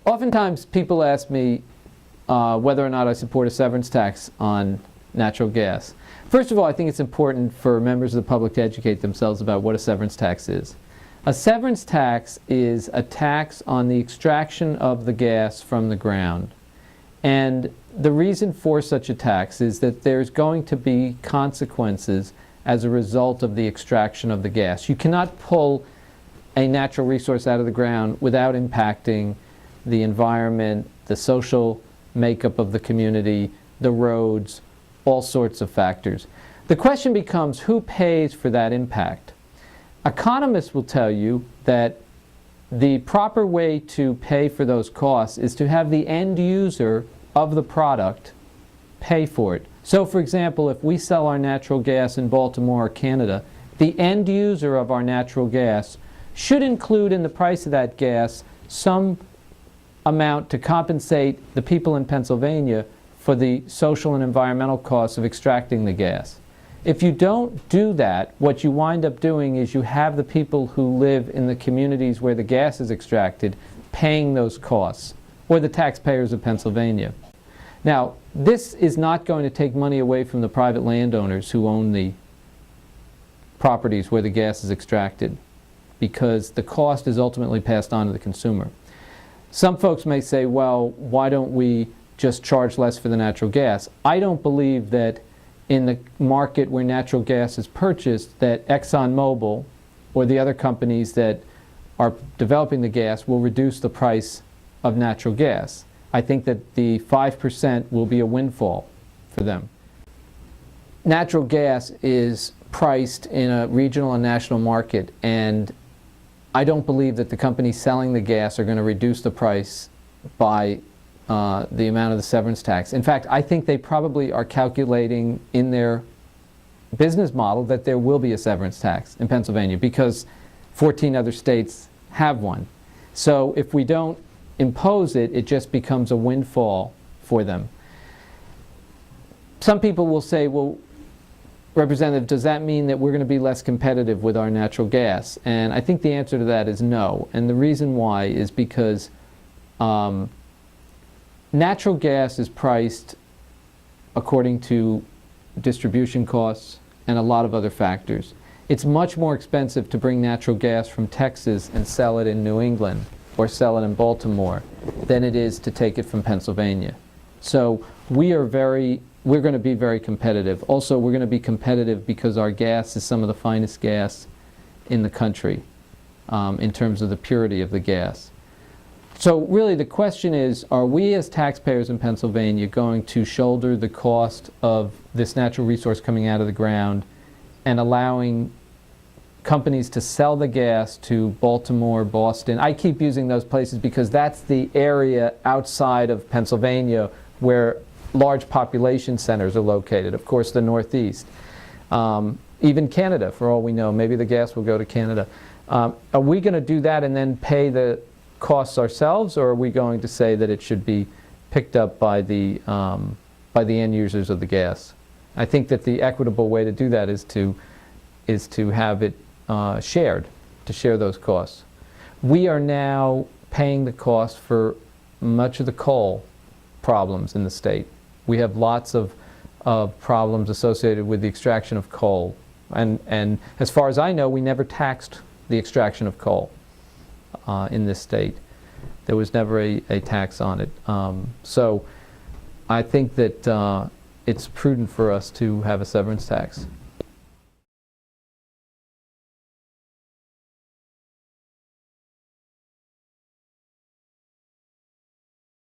Oftentimes people ask me whether or not I support a severance tax on natural gas. First of all, I think it's important for members of the public to educate themselves about what a severance tax is. A severance tax is a tax on the extraction of the gas from the ground. And the reason for such a tax is that there's going to be consequences as a result of the extraction of the gas. You cannot pull a natural resource out of the ground without impacting the environment, the social makeup of the community, the roads, all sorts of factors. The question becomes, who pays for that impact? Economists will tell you that the proper way to pay for those costs is to have the end user of the product pay for it. So, for example, if we sell our natural gas in Baltimore or Canada, the end user of our natural gas should include in the price of that gas some amount to compensate the people in Pennsylvania for the social and environmental costs of extracting the gas. If you don't do that, what you wind up doing is you have the people who live in the communities where the gas is extracted paying those costs, or the taxpayers of Pennsylvania. Now, this is not going to take money away from the private landowners who own the properties where the gas is extracted, because the cost is ultimately passed on to the consumer. Some folks may say, well, why don't we just charge less for the natural gas? I don't believe that in the market where natural gas is purchased that ExxonMobil or the other companies that are developing the gas will reduce the price of natural gas. I think that the 5% will be a windfall for them. Natural gas is priced in a regional and national market, and I don't believe that the companies selling the gas are going to reduce the price by the amount of the severance tax. In fact, I think they probably are calculating in their business model that there will be a severance tax in Pennsylvania because 14 other states have one. So if we don't impose it, it just becomes a windfall for them. Some people will say, well, Representative, does that mean that we're going to be less competitive with our natural gas? And I think the answer to that is no. And the reason why is because natural gas is priced according to distribution costs and a lot of other factors. It's much more expensive to bring natural gas from Texas and sell it in New England or sell it in Baltimore than it is to take it from Pennsylvania. So we're going to be very competitive. Also, we're going to be competitive because our gas is some of the finest gas in the country in terms of the purity of the gas. So really the question is, are we as taxpayers in Pennsylvania going to shoulder the cost of this natural resource coming out of the ground and allowing companies to sell the gas to Baltimore, Boston? I keep using those places because that's the area outside of Pennsylvania where large population centers are located. Of course, the Northeast. Even Canada, for all we know. Maybe the gas will go to Canada. Are we going to do that and then pay the costs ourselves, or are we going to say that it should be picked up by the end users of the gas? I think that the equitable way to do that is to have it shared, to share those costs. We are now paying the cost for much of the coal problems in the state. We have lots of problems associated with the extraction of coal. And as far as I know, we never taxed the extraction of coal in this state. There was never a tax on it. So I think that it's prudent for us to have a severance tax.